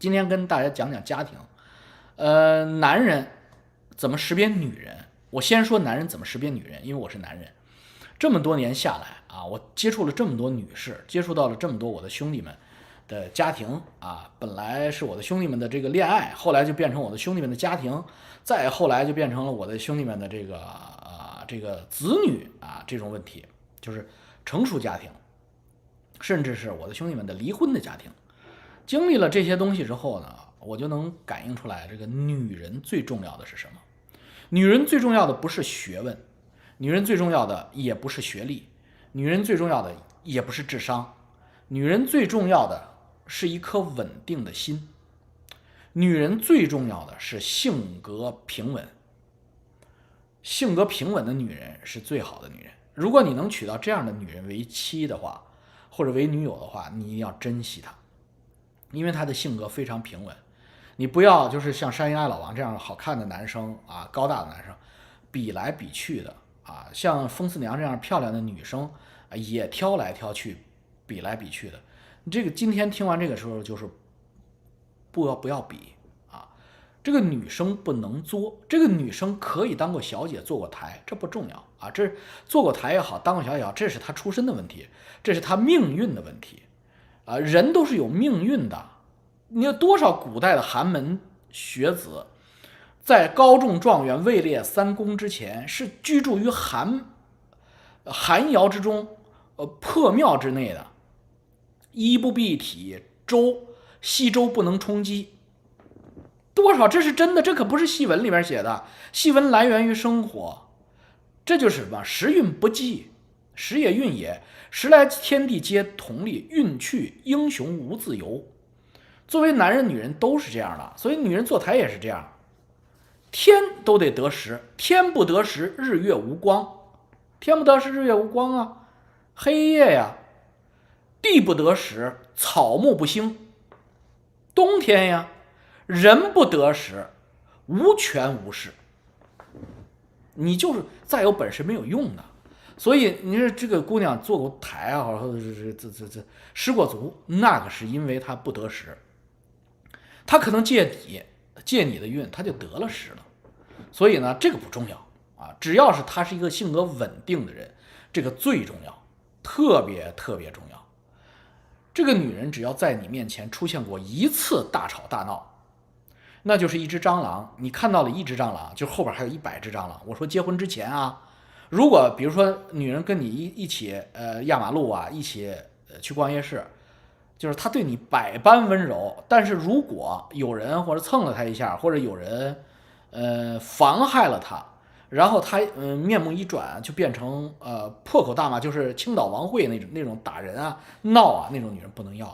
今天跟大家讲讲家庭。男人怎么识别女人？我先说男人怎么识别女人，因为我是男人。这么多年下来啊，我接触了这么多女士，接触到了这么多我的兄弟们的家庭啊，本来是我的兄弟们的这个恋爱，后来就变成我的兄弟们的家庭，再后来就变成了我的兄弟们的这个子女啊这种问题，就是成熟家庭，甚至是我的兄弟们的离婚的家庭。经历了这些东西之后呢，我就能感应出来，这个女人最重要的是什么？女人最重要的不是学问，女人最重要的也不是学历，女人最重要的也不是智商，女人最重要的是一颗稳定的心，女人最重要的是性格平稳。性格平稳的女人是最好的女人。如果你能娶到这样的女人为妻的话，或者为女友的话，你一定要珍惜她，因为她的性格非常平稳。你不要就是像山鹰爱老王这样好看的男生啊，高大的男生，比来比去的啊，像风四娘这样漂亮的女生啊，也挑来挑去，比来比去的。这个今天听完这个时候，就是不要比啊，这个女生不能作，这个女生可以当过小姐，做过台，这不重要啊，这做过台也好，当过小姐也好，这是她出身的问题，这是她命运的问题啊，人都是有命运的。你有多少古代的寒门学子，在高中状元位列三公之前，是居住于寒窑之中，破庙之内的，衣不蔽体，西周不能充饥。多少这是真的，这可不是戏文里面写的，戏文来源于生活。这就是什么？时运不济，时也运也，时来天地皆同力，运去英雄无自由。作为男人女人都是这样的，所以女人坐台也是这样，天都得得时，天不得时，日月无光，天不得时，日月无光啊，黑夜呀，地不得时，草木不兴，冬天呀，人不得时，无权无势。你就是再有本事没有用的。所以你说这个姑娘做过台啊，或者是失过足，那可是因为她不得时，她可能借你的运，她就得了时了。所以呢，这个不重要啊，只要是她是一个性格稳定的人，这个最重要，特别特别重要。这个女人只要在你面前出现过一次大吵大闹，那就是一只蟑螂，你看到了一只蟑螂，就后边还有100只蟑螂。我说结婚之前啊，如果比如说女人跟你一起压马路啊，一起去逛夜市，就是她对你百般温柔，但是如果有人或者蹭了她一下，或者有人妨害了她，然后她面目一转就变成破口大骂，就是青岛王会那种打人啊闹啊那种女人不能要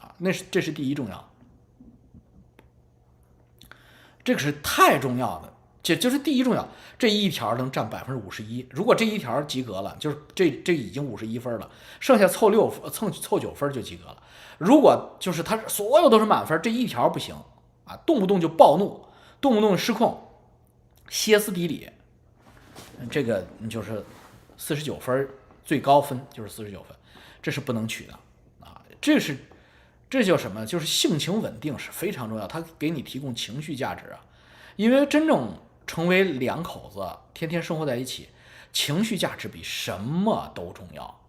啊，这是第一重要。这个是太重要的，这就是第一重要。这一条能占51%，如果这一条及格了，就是这已经51分了，剩下凑9分就及格了。如果就是他所有都是满分，这一条不行啊，动不动就暴怒，动不动失控，歇斯底里，这个就是49分，最高分就是49分，这是不能取的啊。这叫什么？就是性情稳定是非常重要，它给你提供情绪价值啊。因为真正成为两口子，天天生活在一起，情绪价值比什么都重要。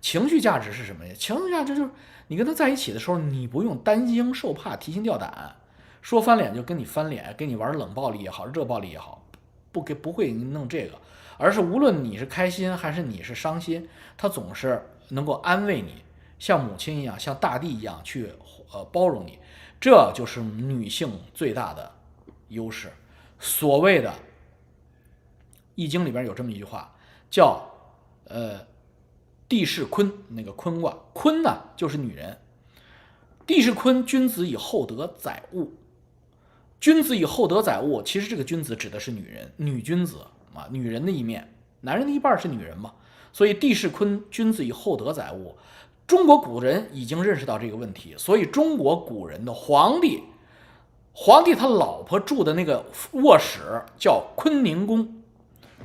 情绪价值是什么呀？情绪价值就是你跟他在一起的时候，你不用担惊受怕、提心吊胆，说翻脸就跟你翻脸，跟你玩冷暴力也好、热暴力也好，不会弄这个，而是无论你是开心还是你是伤心，他总是能够安慰你。像母亲一样，像大地一样去包容你，这就是女性最大的优势。所谓的《易经》里边有这么一句话，叫地势坤，那个坤卦，坤呢就是女人。地势坤，君子以厚德载物。君子以厚德载物，其实这个君子指的是女人，女君子啊，女人的一面，男人的一半是女人嘛。所以地势坤，君子以厚德载物。中国古人已经认识到这个问题，所以中国古人的皇帝他老婆住的那个卧室叫坤宁宫，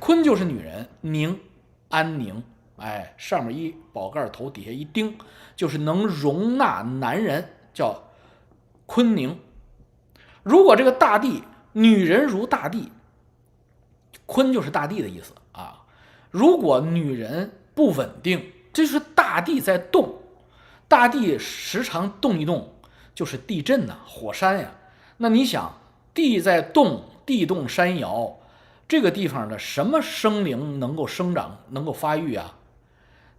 坤就是女人，宁安宁，哎，上面一宝盖头，底下一丁，就是能容纳男人，叫坤宁如果这个大地，女人如大地，坤就是大地的意思啊。如果女人不稳定，这就是大地在动，大地时常动一动，就是地震呐、火山呀。那你想，地在动，地动山摇，这个地方的什么生灵能够生长、能够发育啊？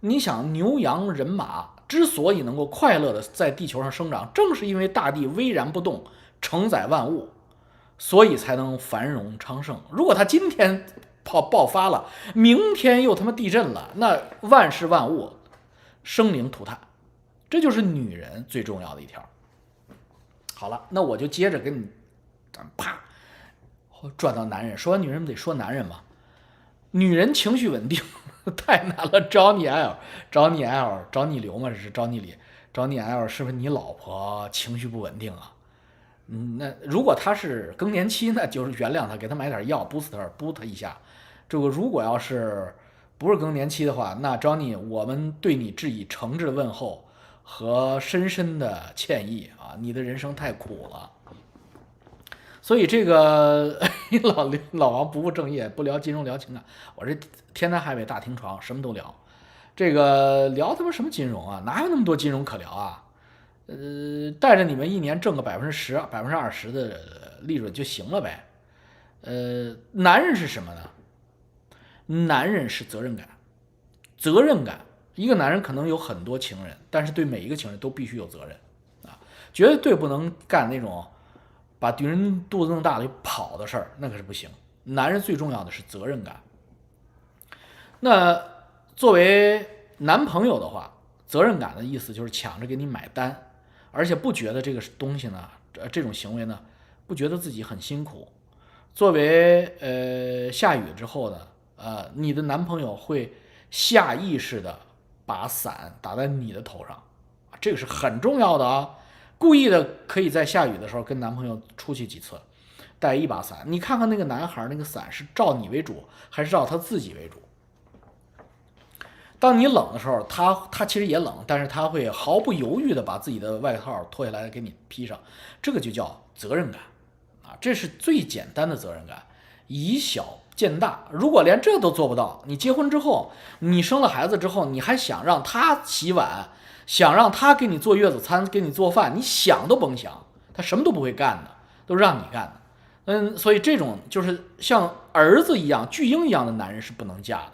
你想，牛羊人马之所以能够快乐的在地球上生长，正是因为大地巍然不动，承载万物，所以才能繁荣昌盛。如果它今天爆发了，明天又他妈地震了，那万事万物生灵涂炭。这就是女人最重要的一条。好了，那我就接着跟你，咱啪转到男人。说完女人得说男人嘛，女人情绪稳定太难了。找你 L， 找你 L， 找你刘吗？这是找你李，找你 L， 是不是你老婆情绪不稳定啊？那如果她是更年期呢，就是原谅她，给她买点药，boost 她一下。这个如果要是不是更年期的话，那 Johnny， 我们对你致以诚挚的问候和深深的歉意啊！你的人生太苦了。所以这个老王不务正业，不聊金融聊情感，我这天南海北大厅床什么都聊。这个聊他妈什么金融啊？哪有那么多金融可聊啊？带着你们一年挣个10%、20%的利润就行了呗。男人是什么呢？男人是责任感，责任感。一个男人可能有很多情人，但是对每一个情人都必须有责任啊，绝对不能干那种把敌人肚子弄大了就跑的事儿，那可是不行。男人最重要的是责任感。那作为男朋友的话，责任感的意思就是抢着给你买单，而且不觉得这个东西呢，这种行为呢，不觉得自己很辛苦。作为下雨之后呢，你的男朋友会下意识的把伞打在你的头上，这个是很重要的啊。故意的可以在下雨的时候跟男朋友出去几次，带一把伞。你看看那个男孩，那个伞是照你为主，还是照他自己为主？当你冷的时候，他其实也冷，但是他会毫不犹豫的把自己的外套脱下来给你披上，这个就叫责任感啊，这是最简单的责任感，以小见大。如果连这都做不到，你结婚之后，你生了孩子之后，你还想让他洗碗，想让他给你做月子餐，给你做饭，你想都甭想，他什么都不会干的，都让你干的。所以这种就是像儿子一样、巨婴一样的男人是不能嫁的。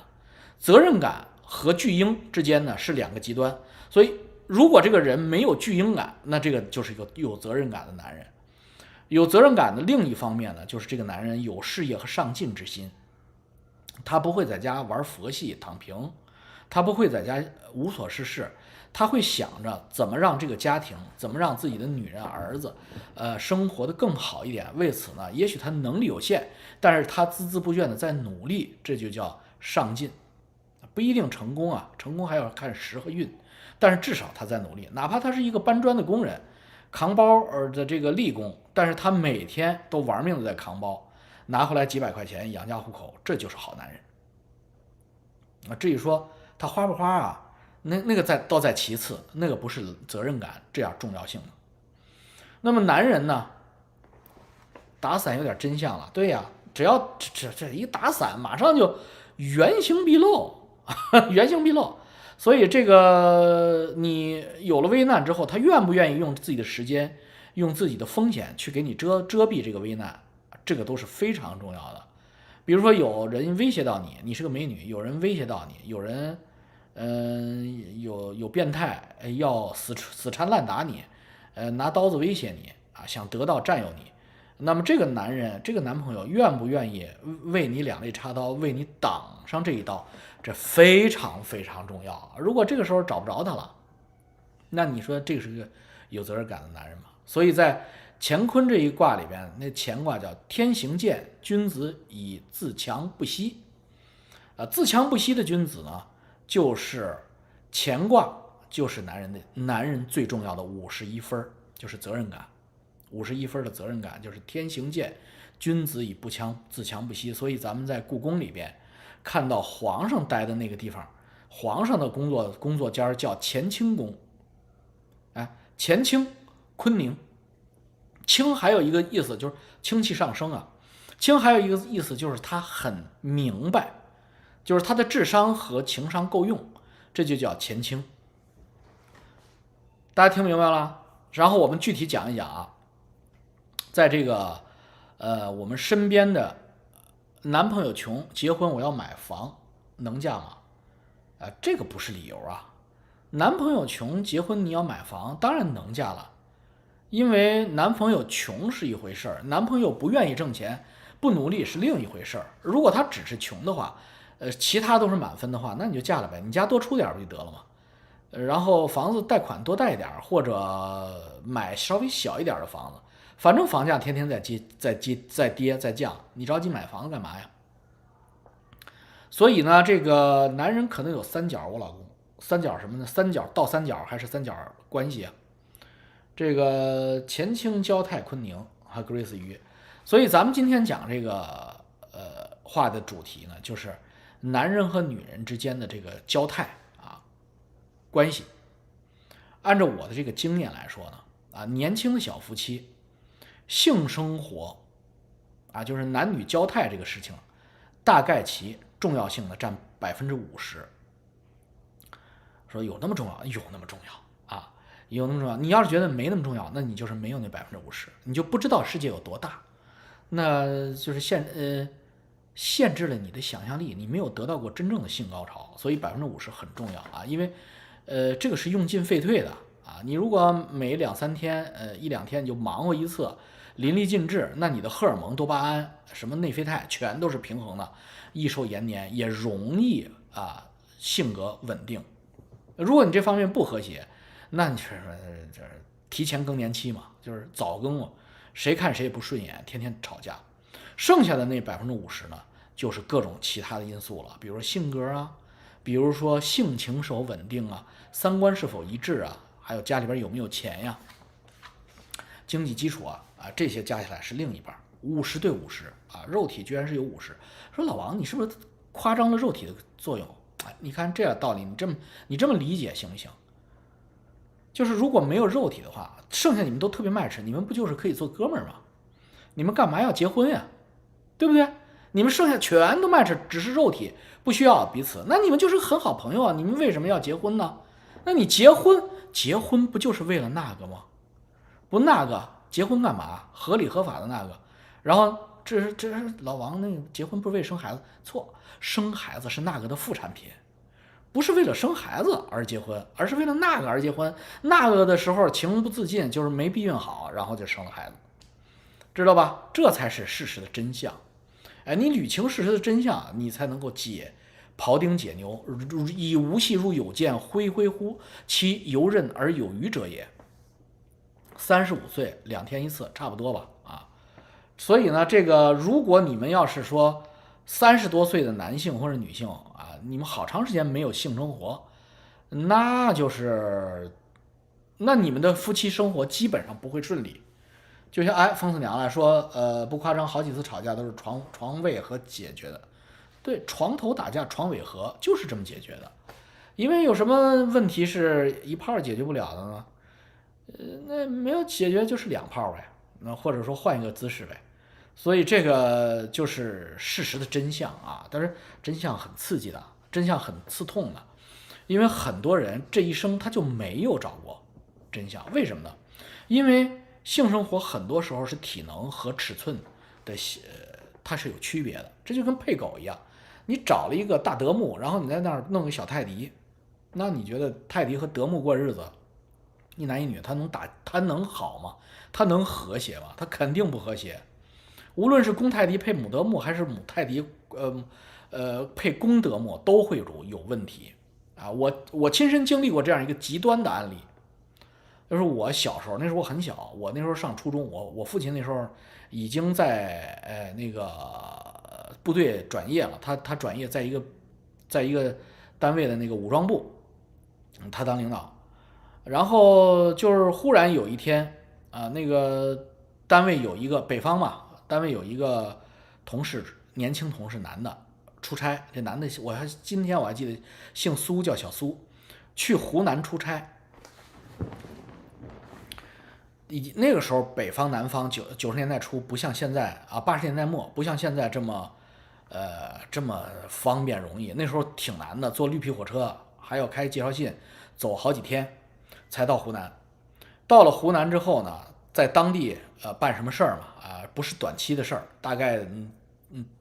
责任感和巨婴之间呢是两个极端，所以如果这个人没有巨婴感，那这个就是一个有责任感的男人。有责任感的另一方面呢，就是这个男人有事业和上进之心，他不会在家玩佛系躺平，他不会在家无所事事，他会想着怎么让这个家庭，怎么让自己的女人儿子，生活的更好一点。为此呢，也许他能力有限，但是他孜孜不倦的在努力，这就叫上进。不一定成功啊，成功还要看时和运，但是至少他在努力，哪怕他是一个搬砖的工人，扛包的这个力工，但是他每天都玩命的在扛包，拿回来几百块钱养家糊口，这就是好男人啊。至于说他花不花啊，那个倒在其次，那个不是责任感这样重要性的。那么男人呢，打伞有点真相了，对呀，只要这一打伞，马上就原形毕露。原形毕露，所以这个你有了危难之后，他愿不愿意用自己的时间，用自己的风险去给你遮蔽这个危难，这个都是非常重要的。比如说有人威胁到你，你是个美女，有人威胁到你，有人有变态要死缠烂打你，拿刀子威胁你啊，想得到占有你。那么这个男人，这个男朋友愿不愿意为你两肋插刀，为你挡上这一刀，这非常非常重要。如果这个时候找不着他了，那你说这是个有责任感的男人吗？所以在乾坤这一卦里边，那乾卦叫天行健，君子以自强不息。自强不息的君子呢，就是乾卦，就是男人最重要的51分，就是责任感。51分的责任感就是天行健，君子以自强不息。所以咱们在故宫里边看到皇上待的那个地方，皇上的工作间叫乾清宫。乾清，坤宁，清还有一个意思就是清气上升啊，清还有一个意思就是他很明白，就是他的智商和情商够用，这就叫乾清。大家听明白了？然后我们具体讲一讲啊，在这个我们身边的男朋友穷，结婚我要买房，能嫁吗？这个不是理由啊。男朋友穷，结婚你要买房，当然能嫁了。因为男朋友穷是一回事儿，男朋友不愿意挣钱、不努力是另一回事儿。如果他只是穷的话，其他都是满分的话，那你就嫁了呗，你家多出点不就得了吗？然后房子贷款多贷一点，或者买稍微小一点的房子，反正房价天天在跌在降，你着急买房子干嘛呀？所以呢，这个男人可能有三角，我老公三角什么呢？三角还是三角关系啊？这个前清交泰坤宁和 Grace 鱼，所以咱们今天讲这个话的主题呢，就是男人和女人之间的这个交泰啊关系。按照我的这个经验来说呢，年轻的小夫妻性生活就是男女交泰这个事情，大概其重要性呢占50%。说有那么重要？有那么重要啊？有那么重要？你要是觉得没那么重要，那你就是没有那50%，你就不知道世界有多大，那就是限制了你的想象力，你没有得到过真正的性高潮，所以50%很重要啊，因为这个是用进废退的啊。你如果每2-3天1-2天你就忙活一次，淋漓尽致，那你的荷尔蒙、多巴胺、什么内啡肽全都是平衡的，益寿延年，也容易性格稳定。如果你这方面不和谐，那你这提前更年期嘛，就是早更嘛，谁看谁也不顺眼，天天吵架。剩下的那50%呢，就是各种其他的因素了，比如说性格啊，比如说性情是否稳定啊，三观是否一致啊，还有家里边有没有钱呀，经济基础这些加起来是另一半，50对50肉体居然是有50。说老王，你是不是夸张了肉体的作用？你看这样道理，你这么理解行不行？就是如果没有肉体的话，剩下你们都特别卖吃，你们不就是可以做哥们儿吗？你们干嘛要结婚呀？对不对？你们剩下全都卖吃，只是肉体，不需要彼此，那你们就是很好朋友啊！你们为什么要结婚呢？那你结婚不就是为了那个吗？不那个结婚干嘛？合理合法的那个，然后这是老王那个结婚不是为生孩子？错，生孩子是那个的副产品，不是为了生孩子而结婚，而是为了那个而结婚。那个的时候情不自禁，就是没避孕好，然后就生了孩子，知道吧？这才是事实的真相。你捋清事实的真相，你才能够庖丁解牛，以无戏入有见，恢恢乎其游刃而有余者也。35岁2天一次，差不多吧所以呢，这个如果你们要是说30多岁的男性或者女性你们好长时间没有性生活，那你们的夫妻生活基本上不会顺利。就像疯子娘来说，不夸张，好几次吵架都是床尾和解决的。对，床头打架床尾和就是这么解决的。因为有什么问题是一炮解决不了的呢？那没有解决就是2炮呗，那或者说换一个姿势呗。所以这个就是事实的真相但是真相很刺激的，真相很刺痛的，因为很多人这一生他就没有找过真相。为什么呢？因为性生活很多时候是体能和尺寸的它是有区别的，这就跟配狗一样，你找了一个大德牧，然后你在那儿弄个小泰迪，那你觉得泰迪和德牧过日子，一男一女，他能好吗？他能和谐吗？他肯定不和谐。无论是公泰迪配母德牧，还是母泰迪配公德牧，都会有问题我亲身经历过这样一个极端的案例，就是我小时候，那时候我很小，我那时候上初中，我父亲那时候已经在那个部队转业了，他转业在一个单位的那个武装部，他当领导。然后就是忽然有一天那个单位有一个北方嘛，单位有一个同事，年轻同事，男的出差，这男的今天我还记得姓苏，叫小苏，去湖南出差。那个时候北方南方90年代初不像现在啊80年代末不像现在这么方便容易，那时候挺难的，坐绿皮火车还要开介绍信，走好几天才到湖南。到了湖南之后呢，在当地办什么事儿嘛不是短期的事儿，大概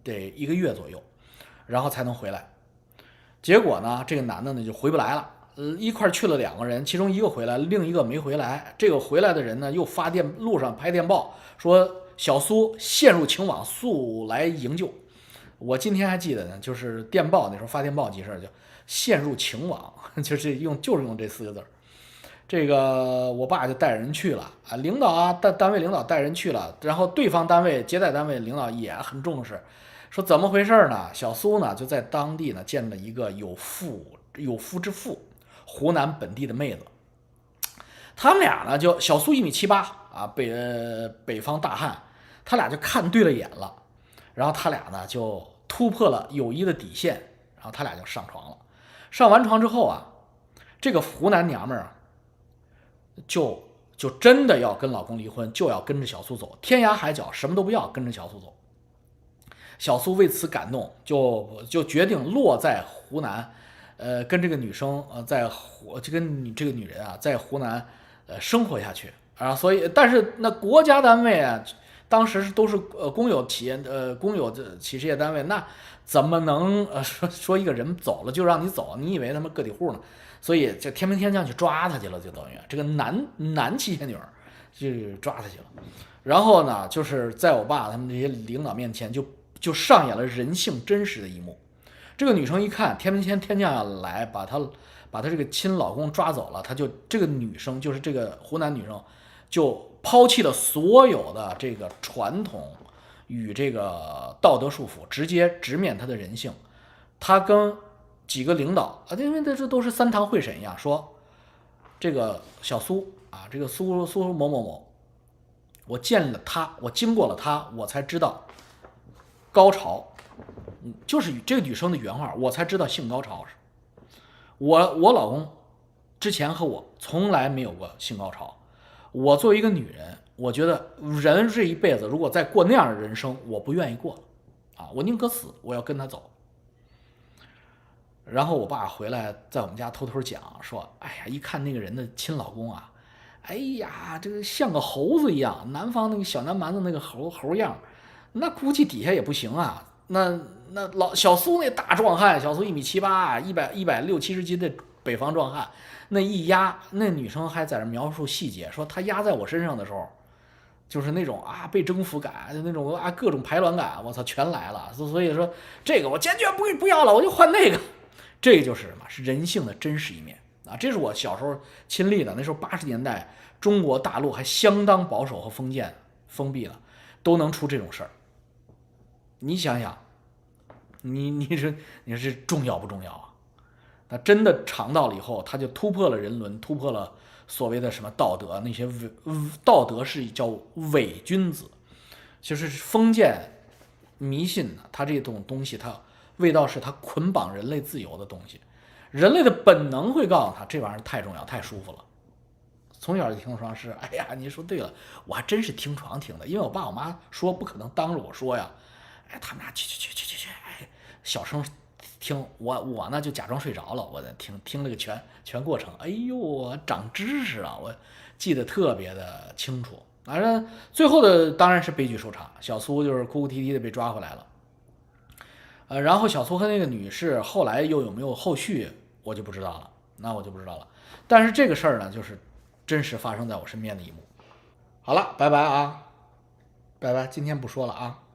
得1个月左右，然后才能回来。结果呢，这个男的呢就回不来了。一块去了2个人，其中一个回来，另一个没回来。这个回来的人呢，又路上拍电报说小苏陷入情网，速来营救。我今天还记得呢，就是电报那时候发电报记事，叫陷入情网，就是用这4个字。这个我爸就带人去了领导单位领导带人去了，然后对方单位接待单位领导也很重视，说怎么回事呢？小苏呢就在当地呢见了一个有夫之妇，湖南本地的妹子。他们俩呢就小苏1.78米北方大汉，他俩就看对了眼了，然后他俩呢就突破了友谊的底线，然后他俩就上床了。上完床之后这个湖南娘们儿就真的要跟老公离婚，就要跟着小苏走，天涯海角什么都不要，跟着小苏走。小苏为此感动，就决定落在湖南，跟这个女生就跟这个女人在湖南生活下去所以但是那国家单位当时都是公有企业公有企事业单位，那怎么能说一个人走了就让你走？你以为他们个体户呢？所以就天兵天将去抓他去了，就等于这个男妻仙女就抓他去了。然后呢，就是在我爸他们这些领导面前就上演了人性真实的一幕。这个女生一看天兵天将要来把她这个亲老公抓走了，这个女生就是这个湖南女生就抛弃了所有的这个传统与这个道德束缚，直接直面她的人性。她跟几个领导因为这都是3堂会审一样，说这个小苏这个苏某某某，我见了他，我经过了他，我才知道高潮，就是这个女生的原话，我才知道性高潮是。我老公之前和我从来没有过性高潮，我作为一个女人，我觉得人这一辈子如果再过那样的人生，我不愿意过我宁可死，我要跟他走。然后我爸回来在我们家偷偷讲说，哎呀，一看那个人的亲老公哎呀，这个像个猴子一样，南方那个小南蛮子那个猴样，那估计底下也不行那小苏那大壮汉，小苏1.78米，160、170斤的北方壮汉，那一压，那女生还在那描述细节，说她压在我身上的时候，就是那种被征服感，那种各种排卵感，我操，全来了。所以说这个我坚决不要了，我就换那个。这个就是什么？是人性的真实一面这是我小时候亲历的。那时候80年代，中国大陆还相当保守和封闭了，都能出这种事儿。你想想，你是重要不重要那真的尝到了以后，他就突破了人伦，突破了所谓的什么道德，那些道德是叫伪君子，就是封建迷信它这种东西，它味道是它捆绑人类自由的东西，人类的本能会告诉他这玩意儿太重要太舒服了。从小就听床是，哎呀，你说对了，我还真是听床听的，因为我爸我妈说不可能当着我说呀，他们俩去，小声听，我呢就假装睡着了，我在听了个全过程，哎呦，我长知识了，我记得特别的清楚。反正最后的当然是悲剧收场，小苏就是哭哭啼啼的被抓回来了。然后小苏和那个女士后来又有没有后续，我就不知道了。但是这个事儿呢，就是真实发生在我身边的一幕。好了，拜拜，今天不说了